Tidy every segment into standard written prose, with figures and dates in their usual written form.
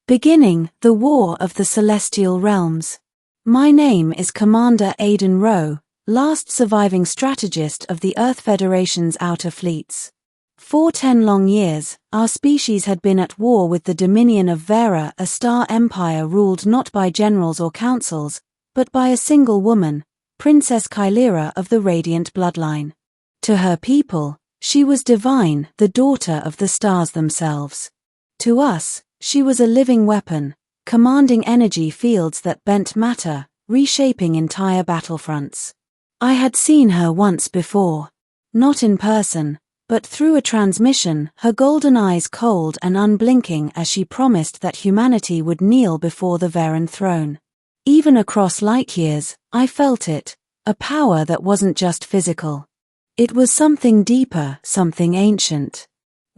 Beginning the War of the Celestial Realms. My name is Commander Aidan Rowe, last surviving strategist of the Earth Federation's outer fleets. For 10 long years, our species had been at war with the Dominion of Vera, a star empire ruled not by generals or councils, but by a single woman, Princess Kylera of the Radiant Bloodline. To her people, she was divine, the daughter of the stars themselves. To us, she was a living weapon, commanding energy fields that bent matter, reshaping entire battlefronts. I had seen her once before. Not in person, but through a transmission, her golden eyes cold and unblinking as she promised that humanity would kneel before the Veran throne. Even across light years, I felt it, a power that wasn't just physical. It was something deeper, something ancient.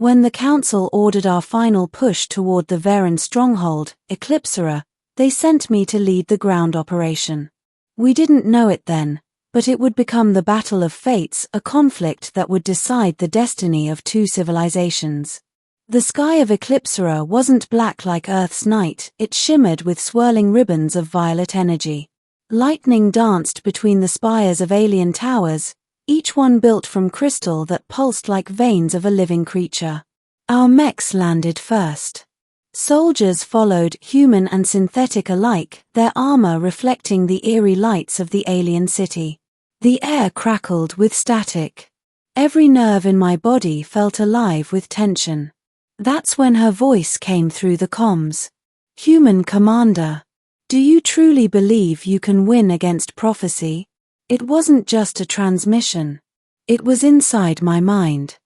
When the Council ordered our final push toward the Veran stronghold, Eclipsera, they sent me to lead the ground operation. We didn't know it then, but it would become the Battle of Fates, a conflict that would decide the destiny of 2 civilizations. The sky of Eclipsera wasn't black like Earth's night, it shimmered with swirling ribbons of violet energy. Lightning danced between the spires of alien towers, each one built from crystal that pulsed like veins of a living creature. Our mechs landed first. Soldiers followed, human and synthetic alike, their armor reflecting the eerie lights of the alien city. The air crackled with static. Every nerve in my body felt alive with tension. That's when her voice came through the comms. "Human Commander, do you truly believe you can win against prophecy?" It wasn't just a transmission. It was inside my mind.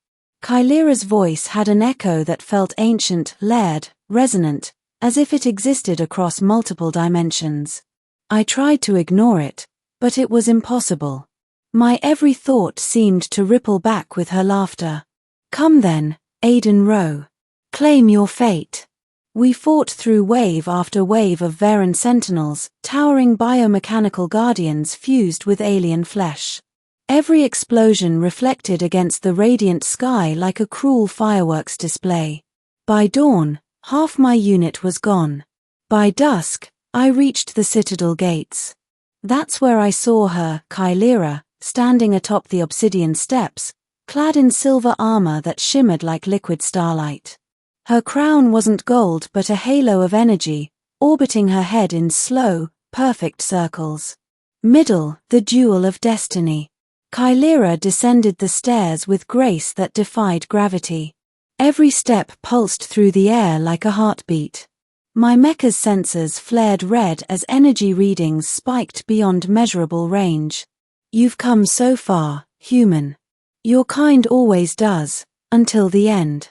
Kylera's voice had an echo that felt ancient, layered, resonant, as if it existed across multiple dimensions. I tried to ignore it, but it was impossible. My every thought seemed to ripple back with her laughter. "Come then, Aidan Rowe. Claim your fate." We fought through wave after wave of Veran sentinels, towering biomechanical guardians fused with alien flesh. Every explosion reflected against the radiant sky like a cruel fireworks display. By dawn, half my unit was gone. By dusk, I reached the citadel gates. That's where I saw her, Kylera, standing atop the obsidian steps, clad in silver armor that shimmered like liquid starlight. Her crown wasn't gold but a halo of energy, orbiting her head in slow, perfect circles. Middle, the Duel of Destiny. Kylera descended the stairs with grace that defied gravity. Every step pulsed through the air like a heartbeat. My mecha's sensors flared red as energy readings spiked beyond measurable range. "You've come so far, human. Your kind always does, until the end."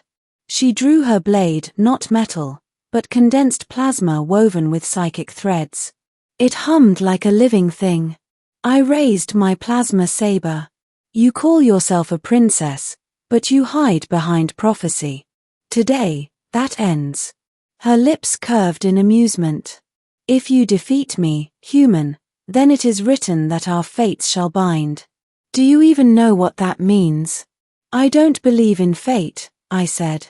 She drew her blade, not metal, but condensed plasma woven with psychic threads. It hummed like a living thing. I raised my plasma saber. "You call yourself a princess, but you hide behind prophecy. Today, that ends." Her lips curved in amusement. "If you defeat me, human, then it is written that our fates shall bind. Do you even know what that means?" "I don't believe in fate," I said.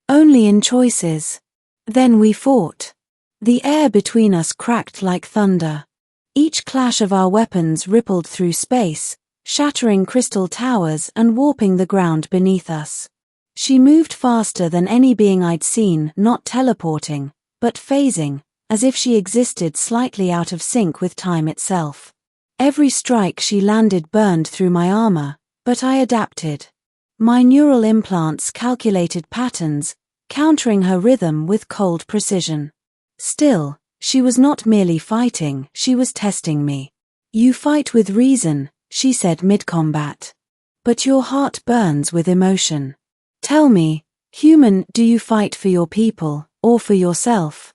"Only in choices." Then we fought. The air between us cracked like thunder. Each clash of our weapons rippled through space, shattering crystal towers and warping the ground beneath us. She moved faster than any being I'd seen, not teleporting, but phasing, as if she existed slightly out of sync with time itself. Every strike she landed burned through my armor, but I adapted. My neural implants calculated patterns, countering her rhythm with cold precision. Still, she was not merely fighting, she was testing me. "You fight with reason," she said mid-combat. "But your heart burns with emotion. Tell me, human, do you fight for your people, or for yourself?"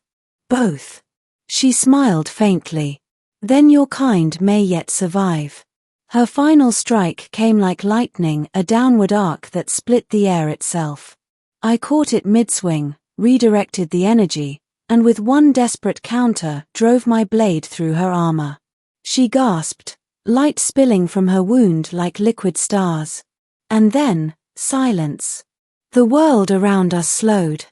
"Both." She smiled faintly. "Then your kind may yet survive." Her final strike came like lightning, a downward arc that split the air itself. I caught it mid-swing, redirected the energy, and with one desperate counter, drove my blade through her armor. She gasped, light spilling from her wound like liquid stars. And then, silence. The world around us slowed.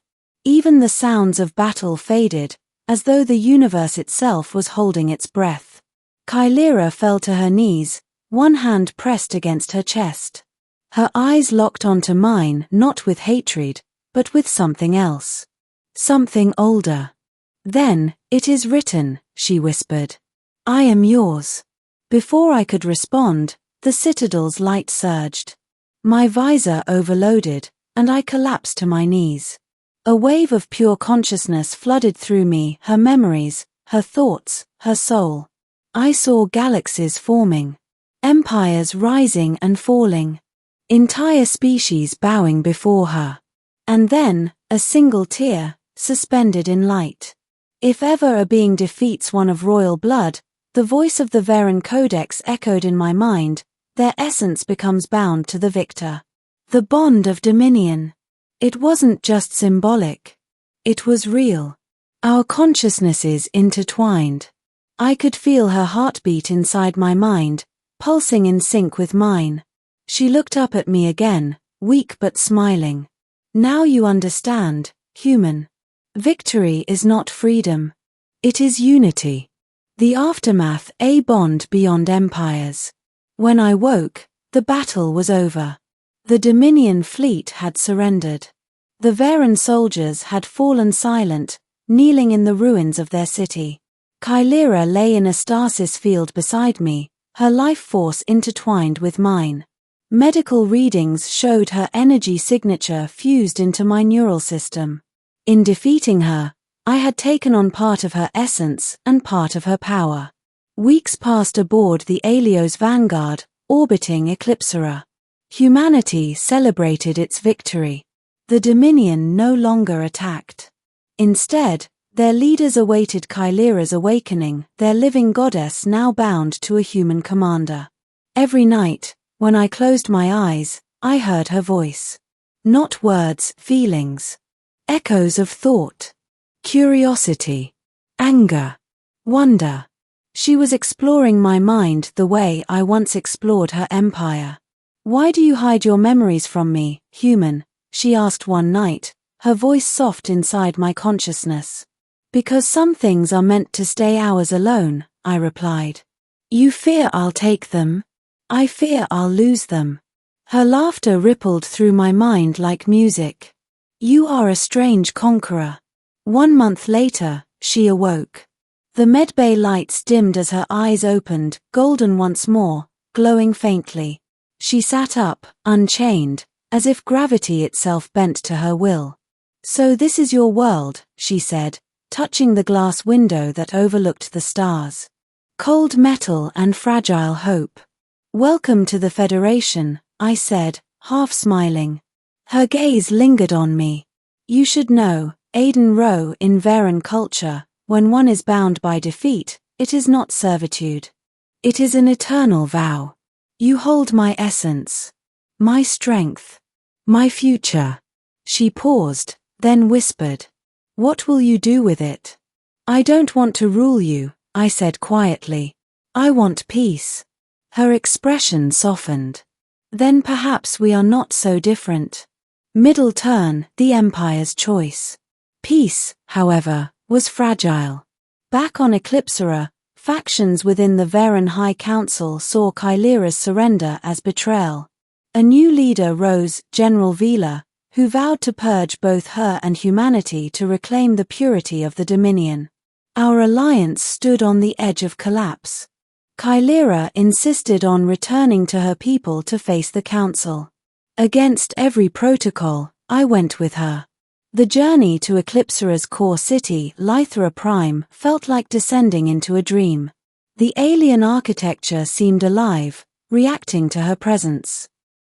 Even the sounds of battle faded, as though the universe itself was holding its breath. Kylera fell to her knees, one hand pressed against her chest. Her eyes locked onto mine, not with hatred, but with something else. Something older. "Then, it is written," she whispered. "I am yours." Before I could respond, the citadel's light surged. My visor overloaded, and I collapsed to my knees. A wave of pure consciousness flooded through me, her memories, her thoughts, her soul. I saw galaxies forming, empires rising and falling, entire species bowing before her. And then, a single tear, suspended in light. If ever a being defeats one of royal blood, the voice of the Varen Codex echoed in my mind, their essence becomes bound to the victor. The bond of dominion. It wasn't just symbolic. It was real. Our consciousnesses intertwined. I could feel her heartbeat inside my mind, pulsing in sync with mine. She looked up at me again, weak but smiling. "Now you understand, human. Victory is not freedom. It is unity. The aftermath, a bond beyond empires." When I woke, the battle was over. The Dominion fleet had surrendered. The Varen soldiers had fallen silent, kneeling in the ruins of their city. Kylera lay in a stasis field beside me, her life force intertwined with mine. Medical readings showed her energy signature fused into my neural system. In defeating her, I had taken on part of her essence and part of her power. Weeks passed aboard the Aelio's Vanguard, orbiting Eclipsera. Humanity celebrated its victory. The Dominion no longer attacked. Instead, their leaders awaited Kylera's awakening, their living goddess now bound to a human commander. Every night, when I closed my eyes, I heard her voice. Not words, feelings. Echoes of thought. Curiosity. Anger. Wonder. She was exploring my mind the way I once explored her empire. "Why do you hide your memories from me, human?" she asked one night, her voice soft inside my consciousness. "Because some things are meant to stay ours alone," I replied. "You fear I'll take them? I fear I'll lose them." Her laughter rippled through my mind like music. "You are a strange conqueror." 1 month later, she awoke. The medbay lights dimmed as her eyes opened, golden once more, glowing faintly. She sat up, unchained, as if gravity itself bent to her will. "So this is your world," she said, touching the glass window that overlooked the stars. "Cold metal and fragile hope. Welcome to the Federation," I said, half smiling. Her gaze lingered on me. "You should know, Aiden Rowe, in Varen culture, when one is bound by defeat, it is not servitude. It is an eternal vow. You hold my essence, my strength, my future." She paused, then whispered, "What will you do with it?" "I don't want to rule you," I said quietly. "I want peace." Her expression softened. "Then perhaps we are not so different." Middle turn, the Empire's choice. Peace, however, was fragile. Back on Eclipsera, factions within the Varen High Council saw Kylera's surrender as betrayal. A new leader rose, General Vila, who vowed to purge both her and humanity to reclaim the purity of the Dominion. Our alliance stood on the edge of collapse. Kylera insisted on returning to her people to face the Council. Against every protocol, I went with her. The journey to Eclipsera's core city, Lythra Prime, felt like descending into a dream. The alien architecture seemed alive, reacting to her presence.